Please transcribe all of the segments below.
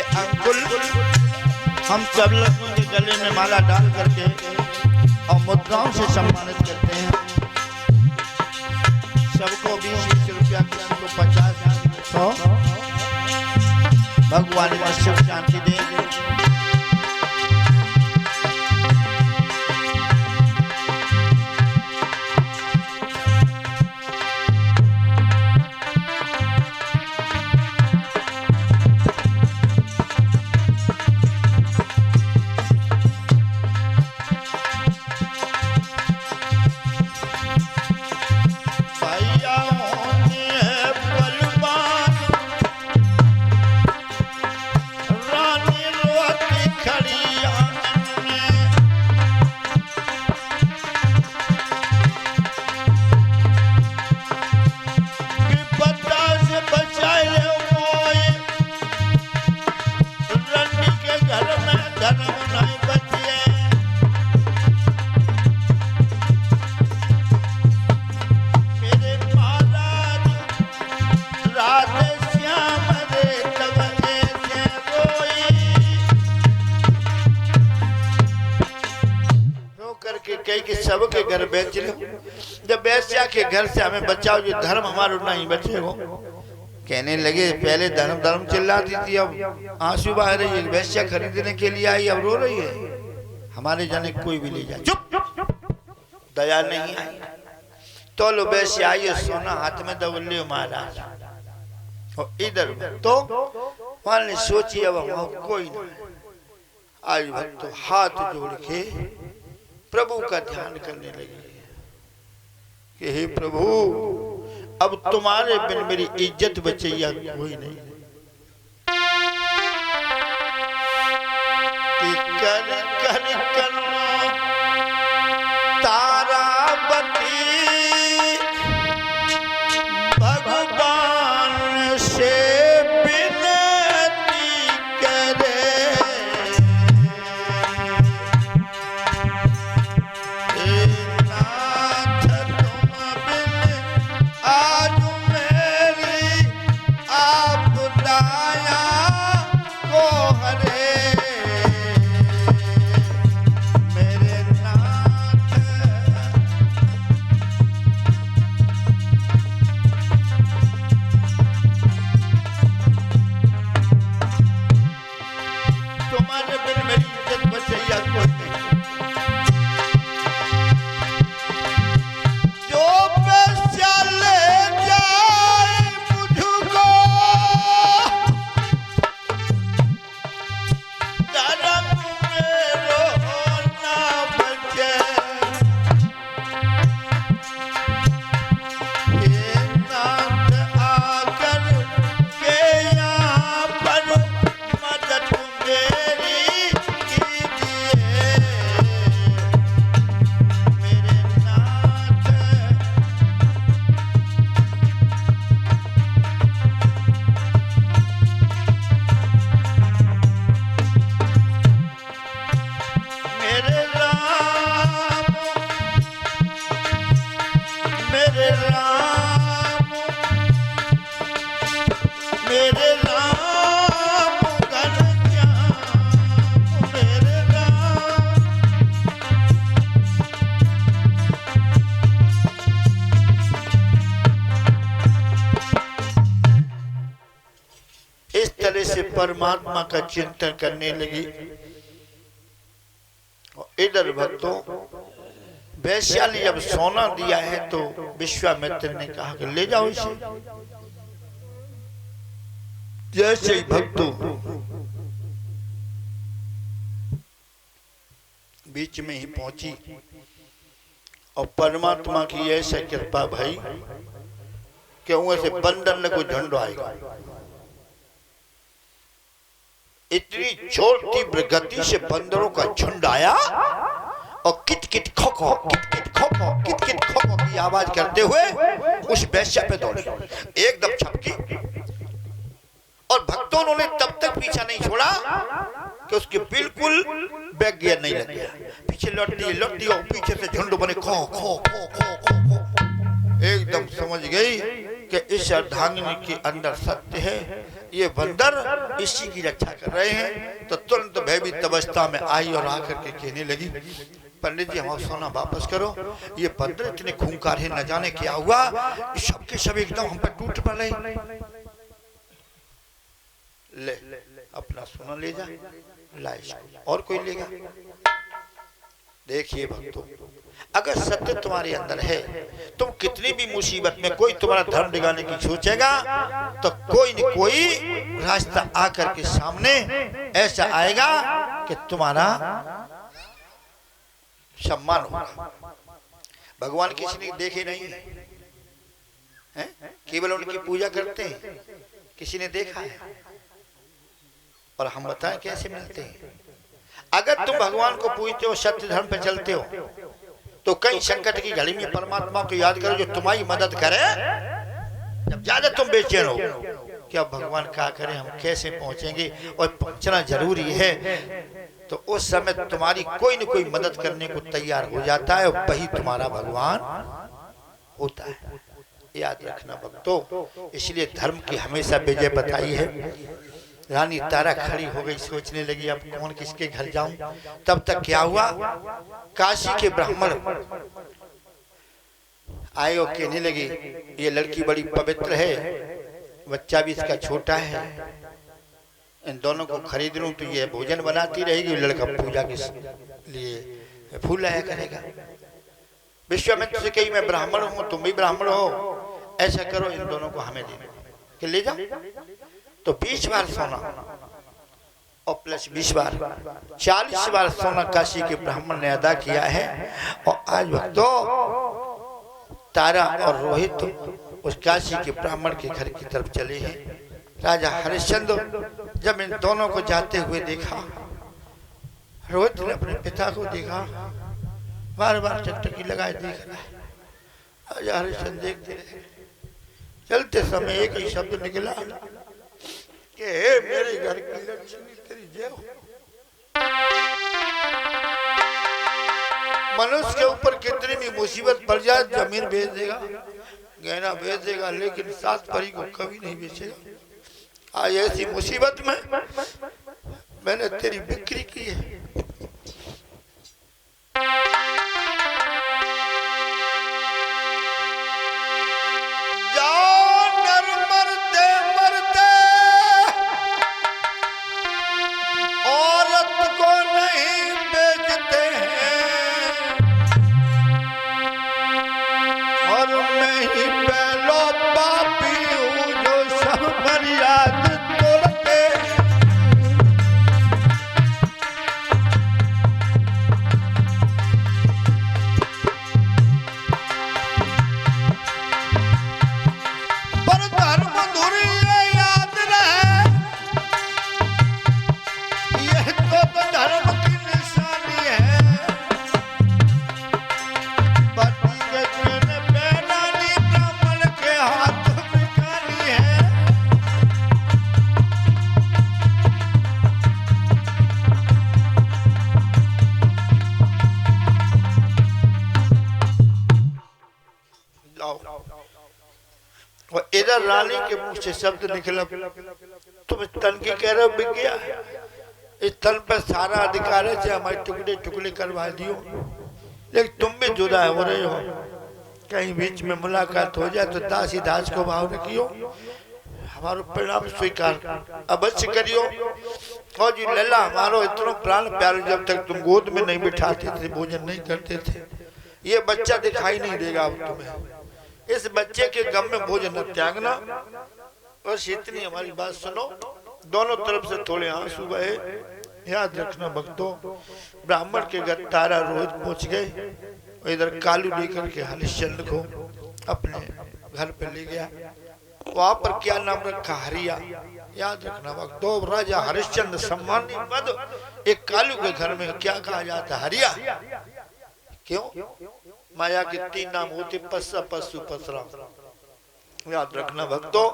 ये अंकुल हम सब लोगों के गले में माला डाल करके और मुद्राओं से सम्मानित करते हैं। सबको 20-20 रुपया, किसी को 50-100। भगवान का सुख शांति देंगे। सबके घर बेच लो, जब बेस्या के घर से हमें बचाओ, जो धर्म हमारा नहीं बचेगा। कहने लगे पहले धर्म धर्म चिल्लाती थी, अब आंसू बहा रही है। बेस्या खरीदने के लिए आई, अब रो रही है। हमारे जाने कोई भी ले जाए, चुप, दया नहीं आई। तो लो बेस्या आई, सोना हाथ में दबल्ले महाराज। और इधर तो मान ने सोची अब हम कोई नहीं। आज भक्त हाथ जोड़ के प्रभु का ध्यान करने लगी कि हे प्रभु, अब तुम्हारे बिन मेरी इज्जत बचैया कोई नहीं। कि कर कर कर तारावती भगवान से विनती करे। से परमात्मा का चिंतन करने लगी। इधर भक्तों, वैश्या ने जब सोना दिया है तो विश्वामित्र ने कहा कि ले जाओ इसे। जैसे ही भक्तों बीच में ही पहुंची और परमात्मा की ऐसा कृपा भाई कि वहां से बंदर ने को झंडो आएगा। इतनी जोर तीव्र गति से बंदरों का झुंड आया और किट किट खोखो की आवाज करते हुए उस वैश्या पे दौड़े, एकदम छपकी। और भक्तों ने तब तक पीछा नहीं छोड़ा कि उसके बिल्कुल बैक गियर नहीं लग गया। पीछे लौटती और पीछे से झुंड बने खो खो खो खो खो खो। एकदम समझ गई कि इस अर्धांगिनी के अंदर सत्य है, ये बंदर इसी की रक्षा कर रहे हैं। तो तुरंत भयभीत अवस्था में आई और आकर के कहने लगी, पंडित जी हमारा सोना वापस करो, ये बंदर इतने खूंखार है, न जाने क्या हुआ, सबके सब एकदम हम पर टूट पड़े। ले अपना सोना ले जा, ला इसको, और कोई लेगा? देखिए भक्तों, अगर सत्य तुम्हारे अंदर है, तुम कितनी भी मुसीबत में कोई तुम्हारा धर्म दिखाने की सोचेगा तो कोई न कोई रास्ता आकर के सामने ऐसा आएगा कि तुम्हारा सम्मान होगा। भगवान किसी ने देखे नहीं है, केवल उनकी पूजा करते हैं, किसी ने देखा है? और हम बताएं कैसे मिलते हैं? अगर तुम भगवान को पूजते हो, सत्य धर्म पे चलते हो, तो कई संकट की घड़ी में परमात्मा को याद करो जो तुम्हारी मदद करे। जब ज्यादा तुम बेचैन हो क्या भगवान क्या करें, हम कैसे पहुंचेंगे, और पहुंचना जरूरी है, तो उस समय तुम्हारी कोई न कोई मदद करने को तैयार हो जाता है, और वही तुम्हारा भगवान होता है। याद रखना भक्तों, इसलिए धर्म की हमेशा विजय बताई है। रानी तारा खड़ी हो गई, सोचने लगी अब कौन किसके घर जाऊं। तब तक क्या हुआ, काशी के ब्राह्मण आए और कहने लगे ये लड़की बड़ी पवित्र है, बच्चा भी इसका छोटा है, इन दोनों को खरीद लूं तो ये भोजन बनाती रहेगी, लड़का पूजा के लिए फूल लाया करेगा। विश्वामित्र से कही मैं ब्राह्मण हूं, तुम भी ब्राह्मण हो, ऐसा करो इन दोनों को हमें दे दो कि ले जाओ। तो 20 बार सोना और प्लस 20 बार 40 बार सोना काशी के ब्राह्मण ने अदा किया है। और आज भक्तों तारा और रोहित उस काशी के ब्राह्मण के घर की तरफ चले हैं। राजा हरिश्चंद्र जब इन दोनों को जाते हुए देखा, रोहित ने अपने पिता को देखा, बार बार चटकी लगाए देख रहा है। राजा हरिश्चंद्र देखते रहे। चलते समय एक ही शब्द निकला कि हे मेरे घर की लक्ष्मी तेरी जय हो। मनुष्य के ऊपर कितनी भी मुसीबत पड़ जाए, जमीन बेच देगा, गहना बेच देगा, लेकिन सात परी को कभी नहीं बेचेगा। आज ऐसी मुसीबत में मैंने तेरी बिक्री की है। इधर रानी के मुंह से शब्द निकला, तुम तन की कह रहे हो बिक गया, इस तन पर सारा अधिकार है, चाहे हमारे टुकड़े टुकड़े करवा दियो, लेकिन तुम भी जुदा हो रहे हो। कहीं बीच में मुलाकात हो जाए तो दासी दास को भाव रखियो, हमारो परिणाम स्वीकार अवश्य करियो। और जी लल्ला हमारो इतना प्राण प्यार, जब तक तुम गोद में नहीं बिठाते थे, भोजन नहीं करते थे, ये बच्चा दिखाई नहीं देगा अब तुम्हें। इस बच्चे के गम में भोजन न त्यागना। बस इतनी हमारी बात सुनो। दोनों तरफ से थोड़े आंसू बहे। याद रखना भक्तों, ब्राह्मण के घर तारा रोहित पहुंच गए। इधर कालू लेकर के हरिश्चंद्र को अपने घर पे ले गया। वहां पर क्या नाम रखा, हरिया। याद रखना भक्तों, राजा हरिश्चंद्र सम्मानित पद एक कालू के घर में क्या कहा जाता, हरिया। क्यों? माया के 3 नाम होते, पस्सा पशु पसरा। याद रखना भक्तों,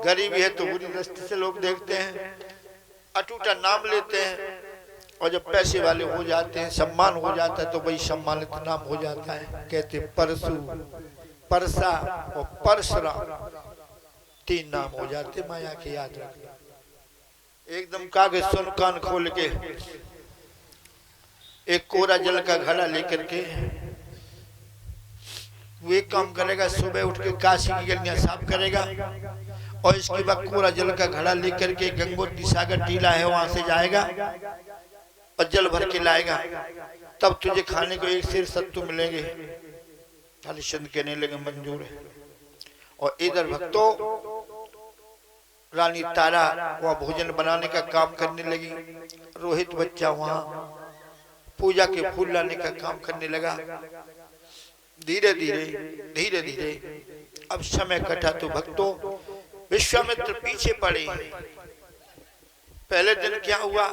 गरीबी है तो बुरी दृष्टि से लोग देखते हैं, अटूटा नाम लेते हैं, और जब पैसे वाले हो जाते हैं, सम्मान हो जाता है, तो वही सम्मानित नाम हो जाता है। कहते परसु, परसा और परसरा। 3 नाम हो जाते माया के, याद रखना। एकदम कागज सुन कान खोल के एक कोरा जल का घड़ा लेकर के वो एक काम करेगा, सुबह उठ के काशी की गलियां साफ करेगा और इसके बाद कोरा जल का घड़ा लेकर के गंगोत्री सागर टीला है वहां से जाएगा और जल भर के लाएगा। तब तुझे खाने को 1 सेर सत्तू मिलेंगे। हरिश्चंद्र कहने लगे मंजूर है। और इधर भक्तों रानी तारा वहां भोजन बनाने का काम करने लगी। रोहित बच्चा वहां पूजा के फूल लाने का काम करने लगा। धीरे धीरे अब समय कटा तो भक्तों विश्वामित्र पीछे पड़े। पहले दिन क्या हुआ,